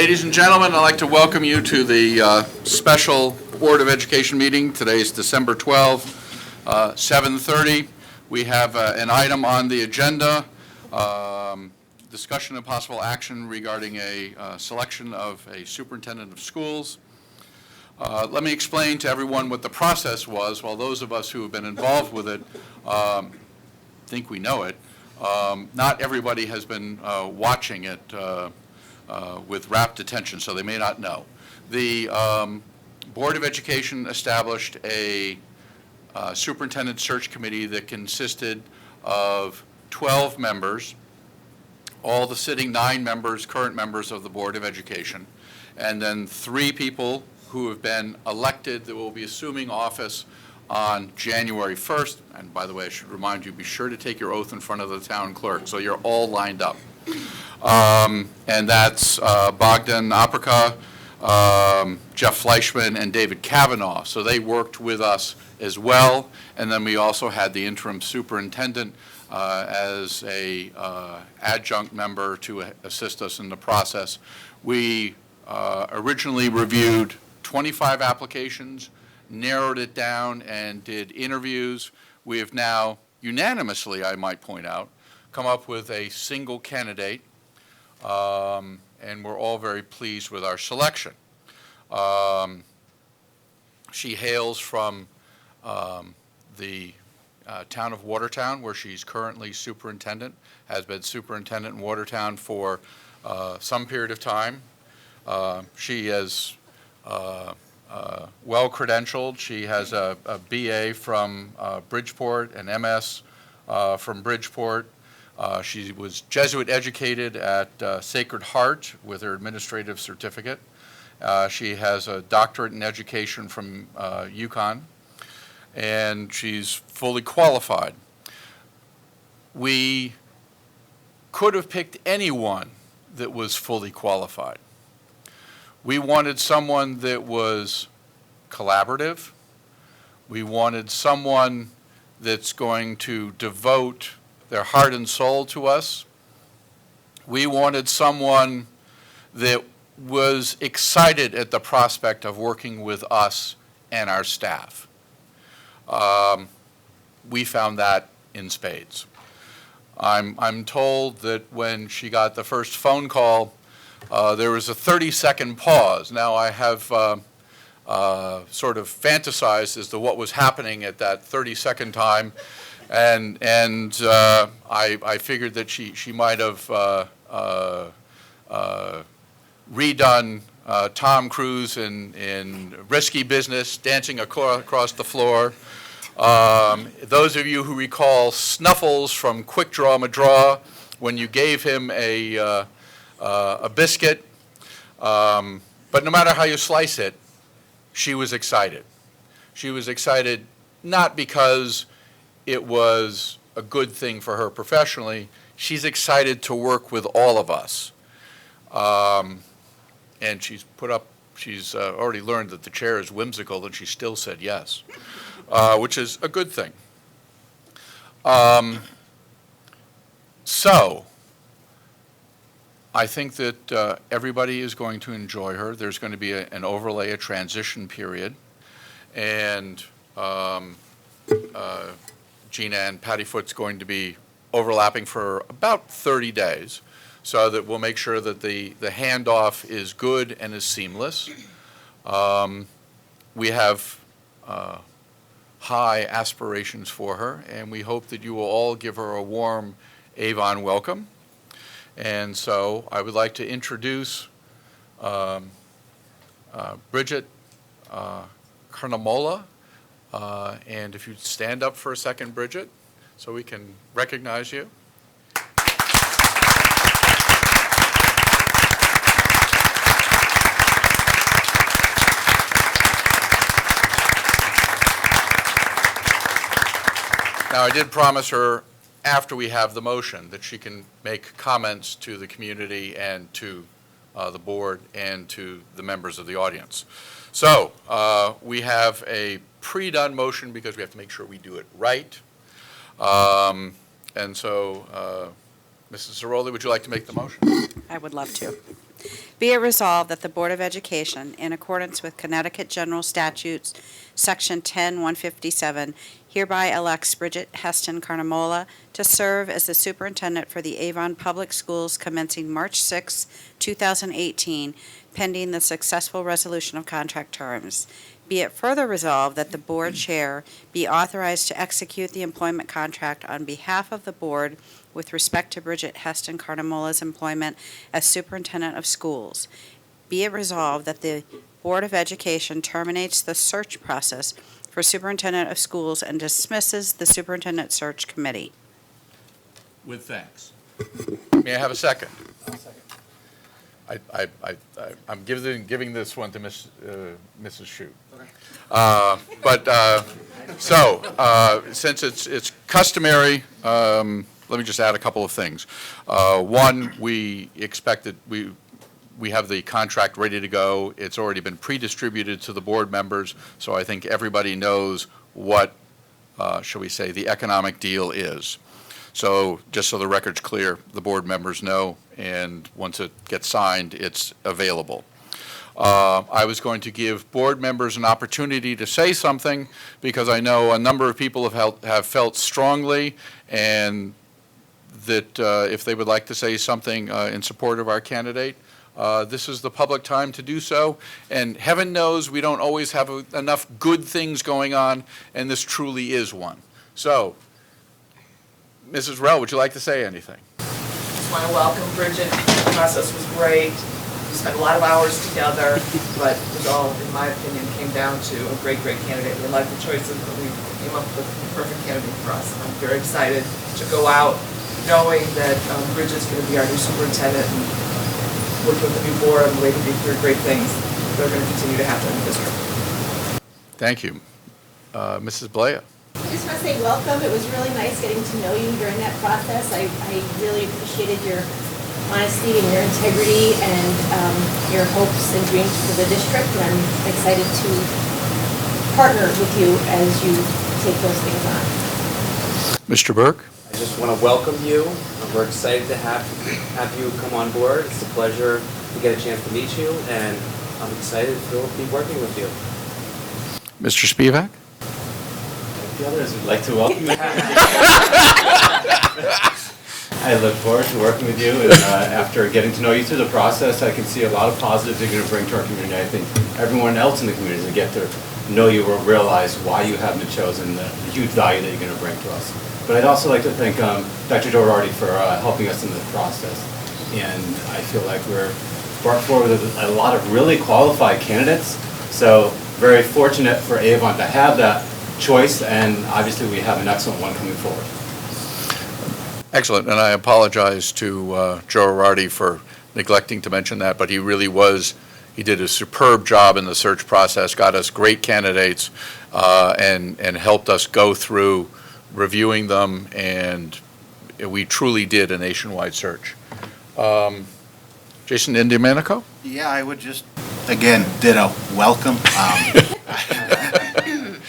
Ladies and gentlemen, I'd like to welcome you to the special Board of Education meeting. Today is December 12, 7:30. We have an item on the agenda, discussion of possible action regarding a selection of a superintendent of schools. Let me explain to everyone what the process was, while those of us who have been involved with it think we know it. Not everybody has been watching it with rapt attention, so they may not know. The Board of Education established a superintendent search committee that consisted of 12 members, all the sitting 9 members, current members of the Board of Education, and then 3 people who have been elected that will be assuming office on January 1st. And by the way, I should remind you, be sure to take your oath in front of the town clerk, so you're all lined up. And that's Bogdan Aprika, Jeff Fleischman, and David Kavanaugh. So they worked with us as well. And then we also had the interim superintendent as a adjunct member to assist us in the process. We originally reviewed 25 applications, narrowed it down, and did interviews. We have now unanimously, I might point out, come up with a single candidate, and we're all very pleased with our selection. She hails from the town of Watertown, where she's currently superintendent, has been superintendent in Watertown for some period of time. She is well credentialed. She has a BA from Bridgeport, an MS from Bridgeport. She was Jesuit educated at Sacred Heart with her administrative certificate. She has a doctorate in education from UConn, and she's fully qualified. We could have picked anyone that was fully qualified. We wanted someone that was collaborative. We wanted someone that's going to devote their heart and soul to us. We wanted someone that was excited at the prospect of working with us and our staff. We found that in spades. I'm told that when she got the first phone call, there was a 30-second pause. Now, I have sort of fantasized as to what was happening at that 30-second time, and I figured that she might have redone Tom Cruise in Risky Business, dancing across the floor. Those of you who recall Snuffles from Quick Draw McGraw, when you gave him a biscuit, but no matter how you slice it, she was excited. She was excited not because it was a good thing for her professionally. She's excited to work with all of us. And she's already learned that the chair is whimsical, and she still said yes, which is a good thing. So I think that everybody is going to enjoy her. There's going to be an overlay, a transition period, and Gina and Pattyfoot's going to be overlapping for about 30 days, so that we'll make sure that the handoff is good and is seamless. We have high aspirations for her, and we hope that you will all give her a warm Avon welcome. And so I would like to introduce Bridget Carnamola. And if you'd stand up for a second, Bridget, so we can recognize you. Now, I did promise her, after we have the motion, that she can make comments to the community and to the board and to the members of the audience. So we have a pre-done motion because we have to make sure we do it right. And so, Mrs. Ciroli, would you like to make the motion? I would love to. Be it resolved that the Board of Education, in accordance with Connecticut General Statutes, Section 10-157, hereby elects Bridget Heston Carnamola to serve as the superintendent for the Avon Public Schools commencing March 6, 2018, pending the successful resolution of contract terms. Be it further resolved that the board chair be authorized to execute the employment contract on behalf of the board with respect to Bridget Heston Carnamola's employment as superintendent of schools. Be it resolved that the Board of Education terminates the search process for superintendent of schools and dismisses the superintendent search committee. With thanks. May I have a second? I'm giving this one to Mrs. Shute. Since it's customary, let me just add a couple of things. One, we expected, we have the contract ready to go. It's already been pre-distributed to the board members, so I think everybody knows what, shall we say, the economic deal is. So just so the record's clear, the board members know, and once it gets signed, it's available. I was going to give board members an opportunity to say something because I know a number of people have felt strongly and that if they would like to say something in support of our candidate, this is the public time to do so. And heaven knows we don't always have enough good things going on, and this truly is one. So, Mrs. Rell, would you like to say anything? I just want to welcome Bridget. The process was great. We spent a lot of hours together, but it was all, in my opinion, came down to a great, great candidate. We liked the choices, but we came up with the perfect candidate for us. And I'm very excited to go out knowing that Bridget's going to be our new superintendent and work with the new board and waiting to hear great things that are going to continue to happen in the district. Thank you. Mrs. Blea. I just want to say welcome. It was really nice getting to know you during that process. I really appreciated your honesty and your integrity and your hopes and dreams for the district, and I'm excited to partner with you as you take those things on. Mr. Burke. I just want to welcome you. We're excited to have you come on board. It's a pleasure to get a chance to meet you, and I'm excited to be working with you. Mr. Spivak. The others would like to welcome you. I look forward to working with you, and after getting to know you through the process, I can see a lot of positives you're going to bring to our community. I think everyone else in the community is going to get to know you or realize why you have been chosen, the huge value that you're going to bring to us. But I'd also like to thank Dr. Girardi for helping us in this process. And I feel like we're brought forward with a lot of really qualified candidates. So very fortunate for Avon to have that choice, and obviously we have an excellent one coming forward. Excellent, and I apologize to Joe Girardi for neglecting to mention that, but he really was, he did a superb job in the search process, got us great candidates, and helped us go through reviewing them, and we truly did a nationwide search. Jason Indiamanico? Yeah, I would just, again, ditto, welcome.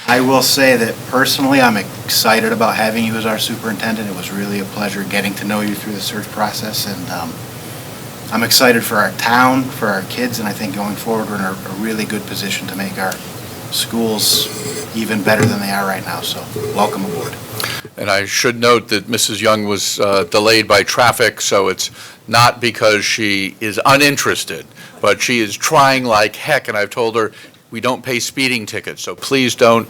I will say that personally, I'm excited about having you as our superintendent. It was really a pleasure getting to know you through the search process, and I'm excited for our town, for our kids, and I think going forward we're in a really good position to make our schools even better than they are right now, so welcome aboard. And I should note that Mrs. Young was delayed by traffic, so it's not because she is uninterested, but she is trying like heck, and I've told her we don't pay speeding tickets, so please don't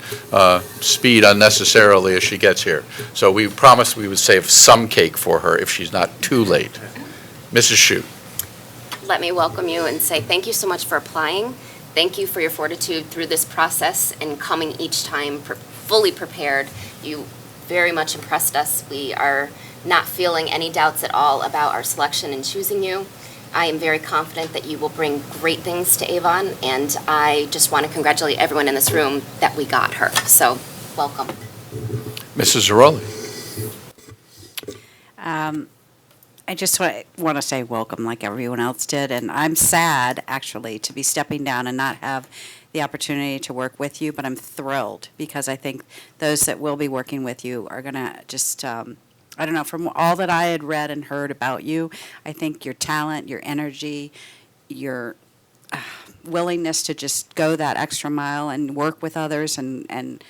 speed unnecessarily as she gets here. So we promised we would save some cake for her if she's not too late. Mrs. Shute. Let me welcome you and say thank you so much for applying. Thank you for your fortitude through this process and coming each time fully prepared. You very much impressed us. We are not feeling any doubts at all about our selection in choosing you. I am very confident that you will bring great things to Avon, and I just want to congratulate everyone in this room that we got her. So, welcome. Mrs. Zaroli. I just want to say welcome like everyone else did, and I'm sad, actually, to be stepping down and not have the opportunity to work with you, but I'm thrilled because I think those that will be working with you are going to just, I don't know, from all that I had read and heard about you, I think your talent, your energy, your willingness to just go that extra mile and work with others and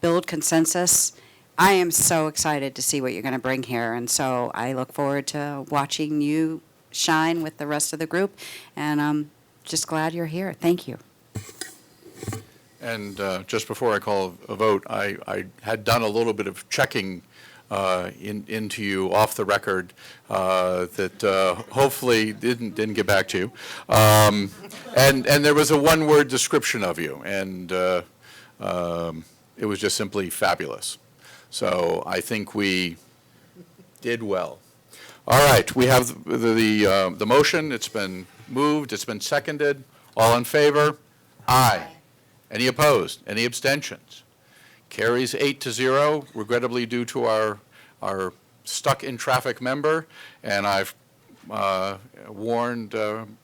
build consensus. I am so excited to see what you're going to bring here, and so I look forward to watching you shine with the rest of the group, and I'm just glad you're here. Thank you. And just before I call a vote, I had done a little bit of checking into you off the record that hopefully didn't get back to you. And there was a one-word description of you, and it was just simply fabulous. So I think we did well. All right, we have the motion. It's been moved. It's been seconded. All in favor? Aye. Any opposed? Any abstentions? Carries 8-0, regrettably due to our stuck-in-traffic member, and I've warned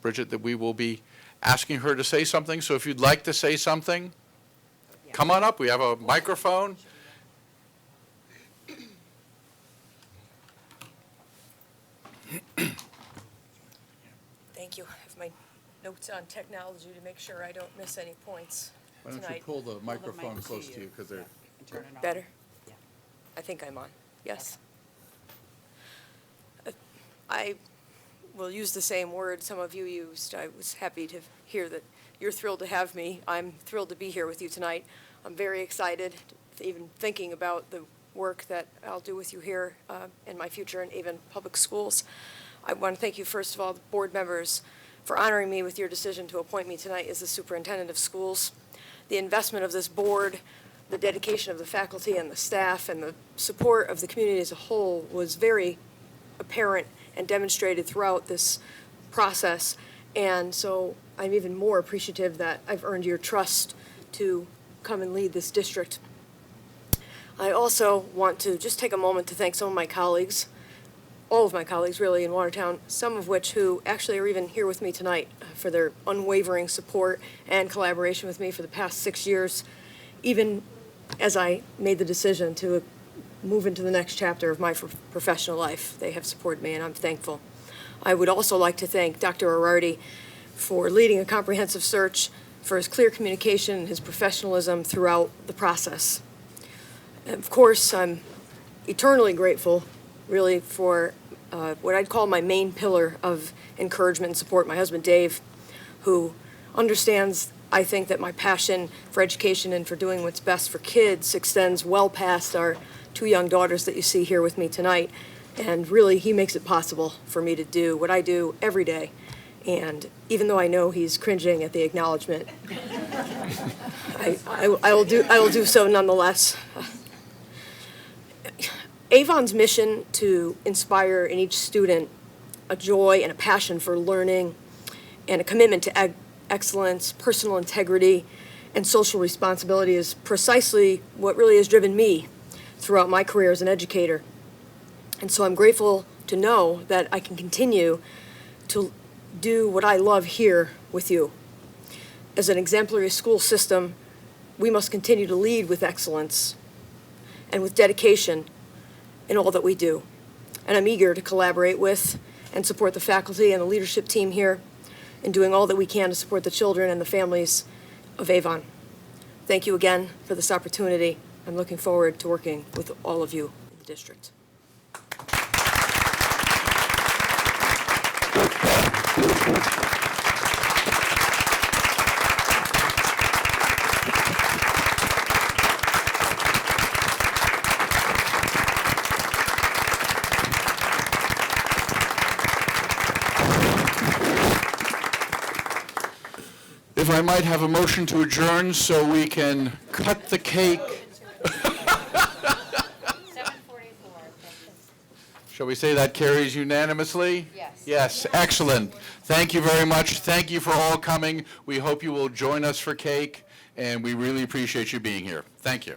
Bridget that we will be asking her to say something, so if you'd like to say something, come on up. We have a microphone. Thank you. I have my notes on technology to make sure I don't miss any points Why don't you tonight. pull the microphone close to you, because they're... Better? I think I'm on. Yes. I will use the same word some of you used. I was happy to hear that you're thrilled to have me. I'm thrilled to be here with you tonight. I'm very excited, even thinking about the work that I'll do with you here in my future in Avon Public Schools. I want to thank you, first of all, the board members, for honoring me with your decision to appoint me tonight as the superintendent of schools. The investment of this board, the dedication of the faculty and the staff, and the support of the community as a whole was very apparent and demonstrated throughout this process. And so I'm even more appreciative that I've earned your trust to come and lead this district. I also want to just take a moment to thank some of my colleagues, all of my colleagues really in Watertown, some of which who actually are even here with me tonight for their unwavering support and collaboration with me for the past 6 years, even as I made the decision to move into the next chapter of my professional life. They have supported me, and I'm thankful. I would also like to thank Dr. Arardi for leading a comprehensive search, for his clear communication and his professionalism throughout the process. And of course, I'm eternally grateful, really, for what I'd call my main pillar of encouragement and support, my husband, Dave, who understands, I think, that my passion for education and for doing what's best for kids extends well past our 2 young daughters that you see here with me tonight. And really, he makes it possible for me to do what I do every day. And even though I know he's cringing at the acknowledgement, I will do so nonetheless. Avon's mission to inspire in each student a joy and a passion for learning and a commitment to excellence, personal integrity, and social responsibility is precisely what really has driven me throughout my career as an educator. And so I'm grateful to know that I can continue to do what I love here with you. As an exemplary school system, we must continue to lead with excellence and with dedication in all that we do. And I'm eager to collaborate with and support the faculty and the leadership team here in doing all that we can to support the children and the families of Avon. Thank you again for this opportunity. I'm looking forward to working with all of you in the district. If I might have a motion to adjourn so we can cut the cake. 7:44. Shall we say that carries unanimously? Yes. Yes, excellent. Thank you very much. Thank you for all coming. We hope you will join us for cake, and we really appreciate you being here. Thank you.